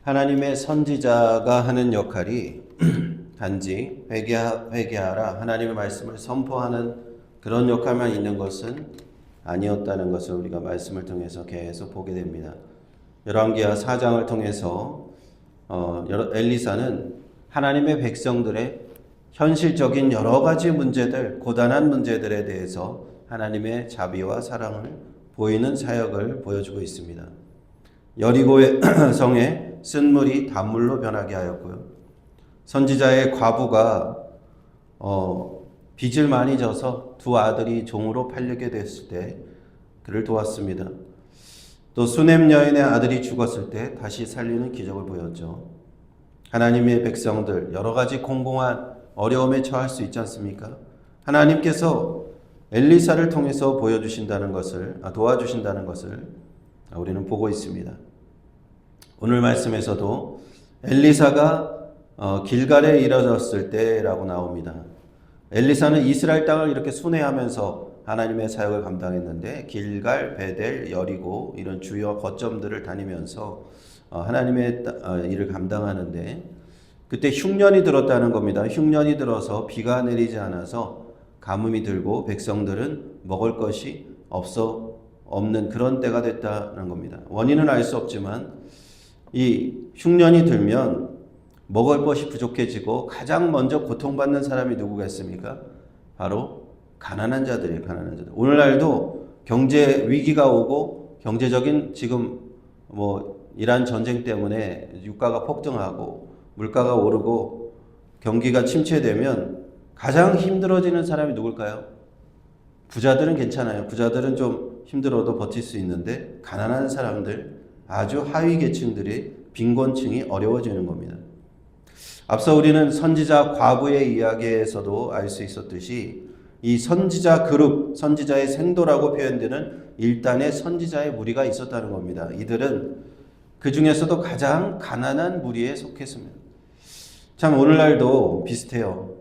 하나님의 선지자가 하는 역할이 단지 회개하라 하나님의 말씀을 선포하는 그런 역할만 있는 것은 아니었다는 것을 우리가 말씀을 통해서 계속 보게 됩니다. 열왕기하 4장을 통해서 엘리사는 하나님의 백성들의 현실적인 여러 가지 문제들, 고단한 문제들에 대해서 하나님의 자비와 사랑을 보이는 사역을 보여주고 있습니다. 여리고의 성에 쓴 물이 단물로 변하게 하였고요. 선지자의 과부가 빚을 많이 져서 두 아들이 종으로 팔리게 됐을 때 그를 도왔습니다. 또 수넴 여인의 아들이 죽었을 때 다시 살리는 기적을 보였죠. 하나님의 백성들 여러 가지 공공한 어려움에 처할 수 있지 않습니까? 하나님께서 엘리사를 통해서 보여주신다는 것을 도와주신다는 것을 우리는 보고 있습니다. 오늘 말씀에서도 엘리사가 길갈에 이르렀을 때라고 나옵니다. 엘리사는 이스라엘 땅을 이렇게 순회하면서 하나님의 사역을 감당했는데 길갈, 베델, 여리고 이런 주요 거점들을 다니면서 하나님의 일을 감당하는데 그때 흉년이 들었다는 겁니다. 흉년이 들어서 비가 내리지 않아서 가뭄이 들고 백성들은 먹을 것이 없는 그런 때가 됐다는 겁니다. 원인은 알 수 없지만 이 흉년이 들면 먹을 것이 부족해지고 가장 먼저 고통받는 사람이 누구겠습니까? 바로 가난한 자들이에요. 가난한 자들. 오늘날도 경제 위기가 오고 경제적인 지금 이란 전쟁 때문에 유가가 폭등하고 물가가 오르고 경기가 침체되면 가장 힘들어지는 사람이 누굴까요? 부자들은 괜찮아요. 부자들은 좀 힘들어도 버틸 수 있는데 가난한 사람들, 아주 하위 계층들의 빈곤층이 어려워지는 겁니다. 앞서 우리는 선지자 과부의 이야기에서도 알 수 있었듯이 이 선지자 그룹, 선지자의 생도라고 표현되는 일단의 선지자의 무리가 있었다는 겁니다. 이들은 그 중에서도 가장 가난한 무리에 속했습니다. 참 오늘날도 비슷해요.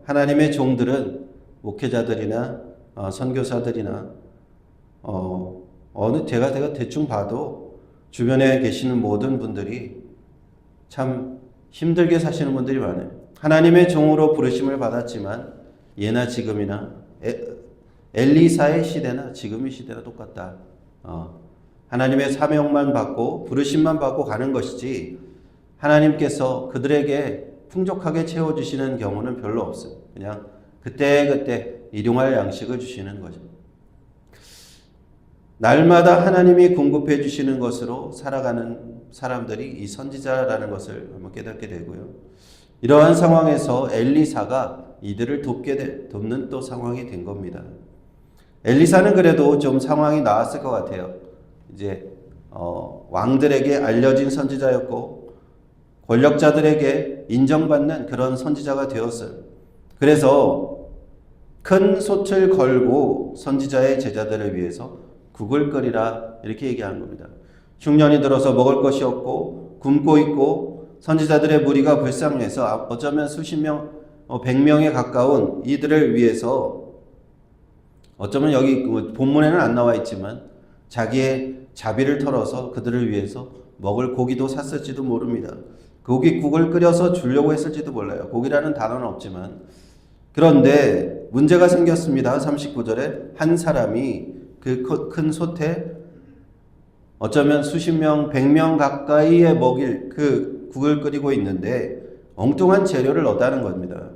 하나님의 종들은 목회자들이나 선교사들이나 제가 대충 봐도 주변에 계시는 모든 분들이 참 힘들게 사시는 분들이 많아요. 하나님의 종으로 부르심을 받았지만 예나 지금이나 엘리사의 시대나 지금의 시대나 똑같다. 하나님의 사명만 받고 부르심만 받고 가는 것이지 하나님께서 그들에게 풍족하게 채워주시는 경우는 별로 없어요. 그냥 그때그때 일용할 양식을 주시는 거죠. 날마다 하나님이 공급해 주시는 것으로 살아가는 사람들이 이 선지자라는 것을 한번 깨닫게 되고요. 이러한 상황에서 엘리사가 이들을 돕는 또 상황이 된 겁니다. 엘리사는 그래도 좀 상황이 나았을 것 같아요. 이제 왕들에게 알려진 선지자였고 권력자들에게 인정받는 그런 선지자가 되었어요. 그래서 큰 솥을 걸고 선지자의 제자들을 위해서 국을 끓이라 이렇게 얘기하는 겁니다. 흉년이 들어서 먹을 것이 없고 굶고 있고 선지자들의 무리가 불쌍해서 어쩌면 수십 명, 100명에 가까운 이들을 위해서 어쩌면 여기 본문에는 안 나와 있지만 자기의 자비를 털어서 그들을 위해서 먹을 고기도 샀을지도 모릅니다. 국을 끓여서 주려고 했을지도 몰라요. 고기라는 단어는 없지만 그런데 문제가 생겼습니다. 39절에 한 사람이 그 큰 솥에 어쩌면 수십 명, 100명 가까이에 먹일 그 국을 끓이고 있는데 엉뚱한 재료를 넣었다는 겁니다.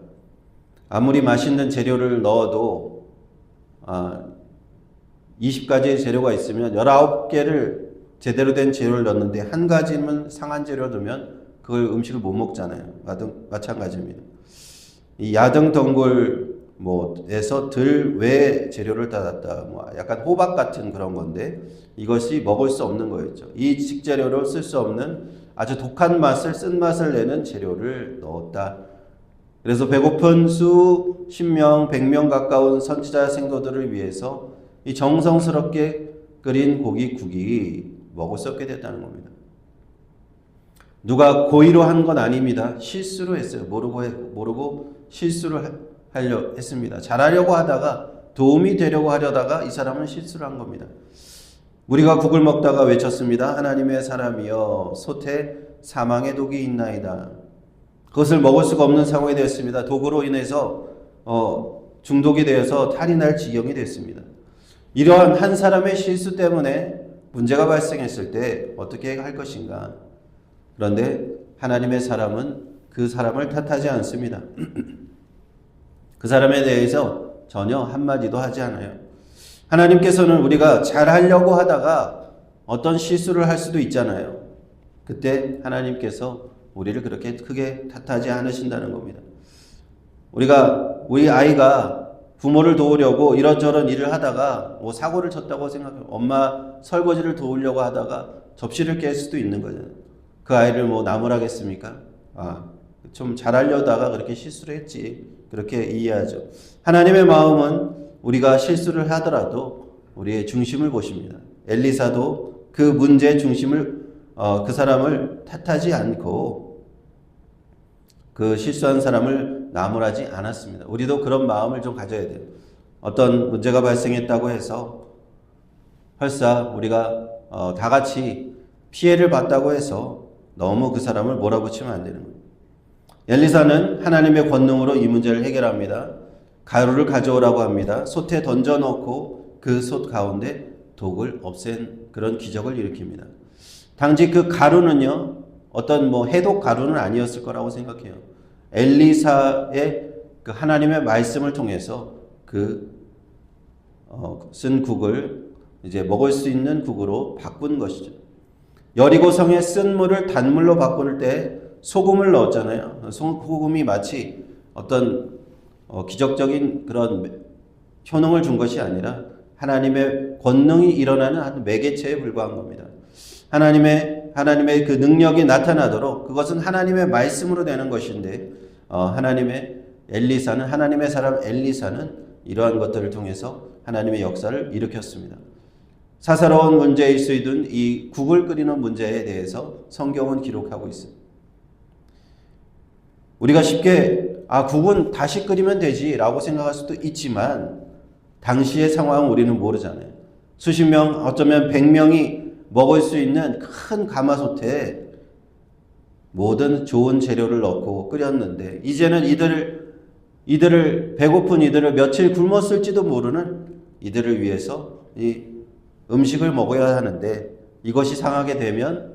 아무리 맛있는 재료를 넣어도 20가지의 재료가 있으면 19개를 제대로 된 재료를 넣었는데 한 가지는 상한 재료를 넣으면 그걸 음식을 못 먹잖아요. 마찬가지입니다. 이 야등덩굴 에서 들 외 재료를 따랐다. 약간 호박 같은 그런 건데 이것이 먹을 수 없는 거였죠. 이 식재료로 쓸 수 없는 아주 독한 맛을, 쓴맛을 내는 재료를 넣었다. 그래서 배고픈 수십 명, 100명 가까운 선지자 생도들을 위해서 이 정성스럽게 끓인 국이 먹을 수 없게 됐다는 겁니다. 누가 고의로 한 건 아닙니다. 실수로 했어요. 모르고 실수를 하려 했습니다. 잘하려고 하다가 도움이 되려고 하려다가 이 사람은 실수를 한 겁니다. 무리가 국을 먹다가 외쳤습니다. 하나님의 사람이여 솥에 사망의 독이 있나이다. 그것을 먹을 수가 없는 상황이 되었습니다. 독으로 인해서 중독이 되어서 탈이 날 지경이 됐습니다. 이러한 한 사람의 실수 때문에 문제가 발생했을 때 어떻게 할 것인가? 그런데 하나님의 사람은 그 사람을 탓하지 않습니다. 그 사람에 대해서 전혀 한마디도 하지 않아요. 하나님께서는 우리가 잘하려고 하다가 어떤 실수를 할 수도 있잖아요. 그때 하나님께서 우리를 그렇게 크게 탓하지 않으신다는 겁니다. 우리 아이가 부모를 도우려고 이런저런 일을 하다가 사고를 쳤다고 생각해요. 엄마 설거지를 도우려고 하다가 접시를 깰 수도 있는 거잖아요. 그 아이를 나무라겠습니까? 좀 잘하려다가 그렇게 실수를 했지. 그렇게 이해하죠. 하나님의 마음은 우리가 실수를 하더라도 우리의 중심을 보십니다. 엘리사도 그 문제의 중심을 그 사람을 탓하지 않고 그 실수한 사람을 나무라지 않았습니다. 우리도 그런 마음을 좀 가져야 돼요. 어떤 문제가 발생했다고 해서 설사 우리가 다 같이 피해를 봤다고 해서 너무 그 사람을 몰아붙이면 안 되는 거예요. 엘리사는 하나님의 권능으로 이 문제를 해결합니다. 가루를 가져오라고 합니다. 솥에 던져놓고 그 솥 가운데 독을 없앤 그런 기적을 일으킵니다. 당시 그 가루는요, 어떤 해독 가루는 아니었을 거라고 생각해요. 엘리사의 그 하나님의 말씀을 통해서 쓴 국을 이제 먹을 수 있는 국으로 바꾼 것이죠. 여리고성의 쓴 물을 단물로 바꾸는 때 소금을 넣었잖아요. 소금이 마치 어떤 기적적인 그런 효능을 준 것이 아니라 하나님의 권능이 일어나는 한 매개체에 불과한 겁니다. 하나님의 그 능력이 나타나도록 그것은 하나님의 말씀으로 되는 것인데 하나님의 사람 엘리사는 이러한 것들을 통해서 하나님의 역사를 일으켰습니다. 사사로운 문제일 수 있는 이 국을 끓이는 문제에 대해서 성경은 기록하고 있습니다. 우리가 쉽게 국은 다시 끓이면 되지 라고 생각할 수도 있지만 당시의 상황은 우리는 모르잖아요. 수십 명, 어쩌면 100명이 먹을 수 있는 큰 가마솥에 모든 좋은 재료를 넣고 끓였는데 이제는 배고픈 이들을 며칠 굶었을지도 모르는 이들을 위해서 이 음식을 먹어야 하는데 이것이 상하게 되면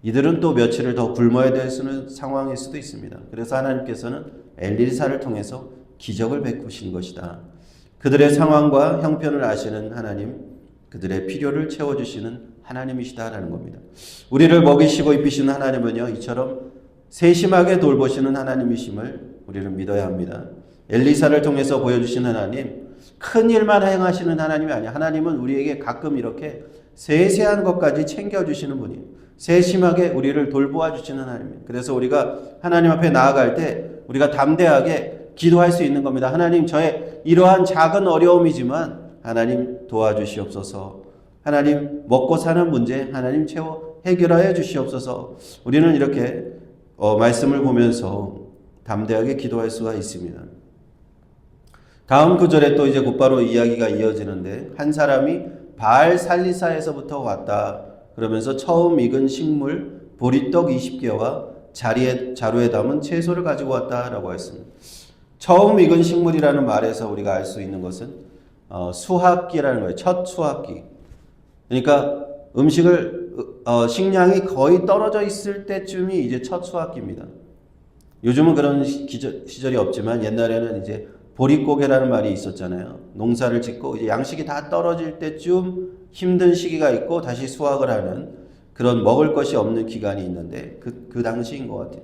이들은 또 며칠을 더 굶어야 될 상황일 수도 있습니다. 그래서 하나님께서는 엘리사를 통해서 기적을 베푸신 것이다. 그들의 상황과 형편을 아시는 하나님, 그들의 필요를 채워주시는 하나님이시다라는 겁니다. 우리를 먹이시고 입히시는 하나님은요, 이처럼 세심하게 돌보시는 하나님이심을 우리는 믿어야 합니다. 엘리사를 통해서 보여주신 하나님, 큰 일만 행하시는 하나님이 아니에요. 하나님은 우리에게 가끔 이렇게 세세한 것까지 챙겨주시는 분이에요. 세심하게 우리를 돌보아 주시는 하나님이에요. 그래서 우리가 하나님 앞에 나아갈 때 우리가 담대하게 기도할 수 있는 겁니다. 하나님, 저의 이러한 작은 어려움이지만 하나님 도와주시옵소서. 하나님, 먹고 사는 문제 하나님 해결하여 주시옵소서. 우리는 이렇게 말씀을 보면서 담대하게 기도할 수가 있습니다. 다음 구절에 또 이제 곧바로 이야기가 이어지는데 한 사람이 바알 살리사에서부터 왔다. 그러면서 처음 익은 식물 보리떡 20개와 자루에 담은 채소를 가지고 왔다라고 했습니다. 처음 익은 식물이라는 말에서 우리가 알 수 있는 것은 수확기라는 거예요. 첫 수확기. 그러니까 식량이 거의 떨어져 있을 때쯤이 이제 첫 수확기입니다. 요즘은 그런 시절이 없지만 옛날에는 이제 보릿고개라는 말이 있었잖아요. 농사를 짓고 이제 양식이 다 떨어질 때쯤 힘든 시기가 있고 다시 수확을 하는 그런 먹을 것이 없는 기간이 있는데 그 당시인 것 같아요.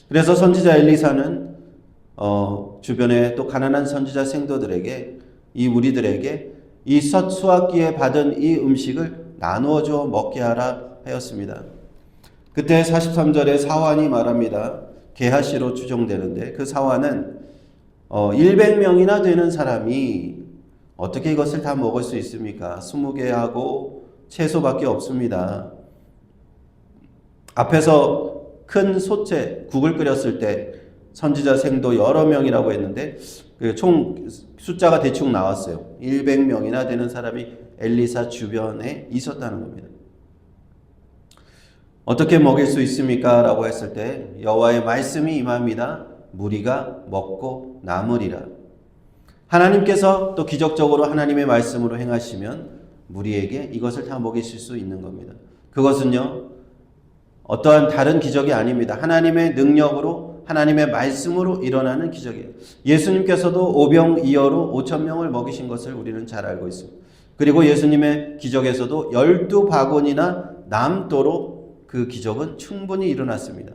그래서 선지자 엘리사는 주변에 또 가난한 선지자 생도들에게 이 무리들에게 이 첫 수확기에 받은 이 음식을 나누어 줘 먹게 하라 하였습니다. 그때 43절에 사환이 말합니다. 게하시로 추정되는데 그 사환은 100명이나 되는 사람이 어떻게 이것을 다 먹을 수 있습니까? 20개하고 채소밖에 없습니다. 앞에서 큰 솥에 국을 끓였을 때 선지자 생도 여러 명이라고 했는데 총 숫자가 대충 나왔어요. 100명이나 되는 사람이 엘리사 주변에 있었다는 겁니다. 어떻게 먹일 수 있습니까? 라고 했을 때 여호와의 말씀이 임합니다. 무리가 먹고 남으리라. 하나님께서 또 기적적으로 하나님의 말씀으로 행하시면 무리에게 이것을 다 먹이실 수 있는 겁니다. 그것은요, 어떠한 다른 기적이 아닙니다. 하나님의 능력으로, 하나님의 말씀으로 일어나는 기적이에요. 예수님께서도 오병이어로 5,000명을 먹이신 것을 우리는 잘 알고 있습니다. 그리고 예수님의 기적에서도 12바구니나 남도록 그 기적은 충분히 일어났습니다.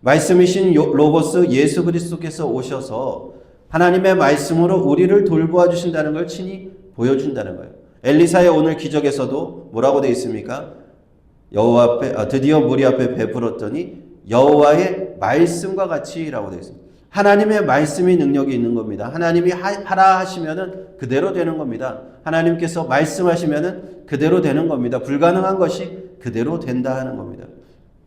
말씀이신 로고스 예수 그리스도께서 오셔서 하나님의 말씀으로 우리를 돌보아 주신다는 걸 친히 보여준다는 거예요. 엘리사의 오늘 기적에서도 뭐라고 되어 있습니까? 여호와 앞에 드디어 무리 앞에 베풀었더니 여호와의 말씀과 같이라고 되어 있습니다. 하나님의 말씀이 능력이 있는 겁니다. 하나님이 하라 하시면은 그대로 되는 겁니다. 하나님께서 말씀하시면은 그대로 되는 겁니다. 불가능한 것이 그대로 된다 하는 겁니다.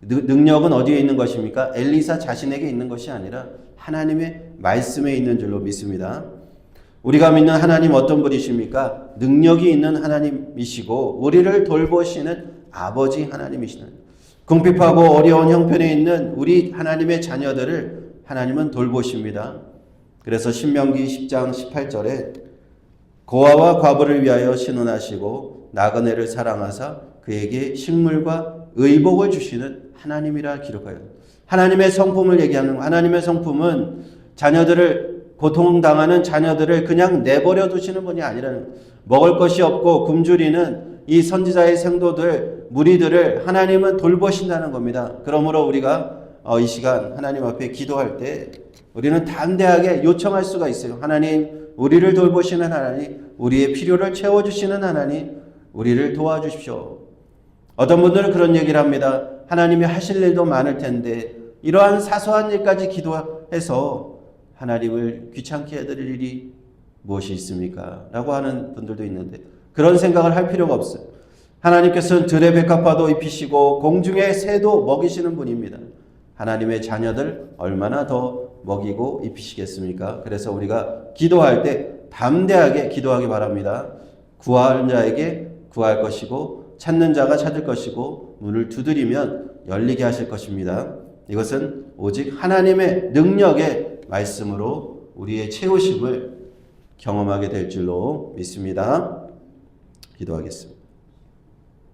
능력은 어디에 있는 것입니까? 엘리사 자신에게 있는 것이 아니라 하나님의 말씀에 있는 줄로 믿습니다. 우리가 믿는 하나님 어떤 분이십니까? 능력이 있는 하나님이시고 우리를 돌보시는 아버지 하나님이시는, 궁핍하고 어려운 형편에 있는 우리 하나님의 자녀들을 하나님은 돌보십니다. 그래서 신명기 10장 18절에 고아와 과부를 위하여 신원하시고 나그네를 사랑하사 그에게 식물과 의복을 주시는 하나님이라 기록하여, 하나님의 성품을 얘기하는, 하나님의 성품은 자녀들을, 고통당하는 자녀들을 그냥 내버려 두시는 분이 아니라는, 먹을 것이 없고 굶주리는 이 선지자의 생도들, 무리들을 하나님은 돌보신다는 겁니다. 그러므로 우리가 이 시간 하나님 앞에 기도할 때 우리는 담대하게 요청할 수가 있어요. 하나님, 우리를 돌보시는 하나님, 우리의 필요를 채워주시는 하나님, 우리를 도와주십시오. 어떤 분들은 그런 얘기를 합니다. 하나님이 하실 일도 많을 텐데 이러한 사소한 일까지 기도해서 하나님을 귀찮게 해드릴 일이 무엇이 있습니까? 라고 하는 분들도 있는데 그런 생각을 할 필요가 없어요. 하나님께서는 들의 백합화도 입히시고 공중의 새도 먹이시는 분입니다. 하나님의 자녀들 얼마나 더 먹이고 입히시겠습니까? 그래서 우리가 기도할 때 담대하게 기도하기 바랍니다. 구할 자에게 구할 것이고 찾는 자가 찾을 것이고 문을 두드리면 열리게 하실 것입니다. 이것은 오직 하나님의 능력의 말씀으로 우리의 채우심을 경험하게 될 줄로 믿습니다. 기도하겠습니다.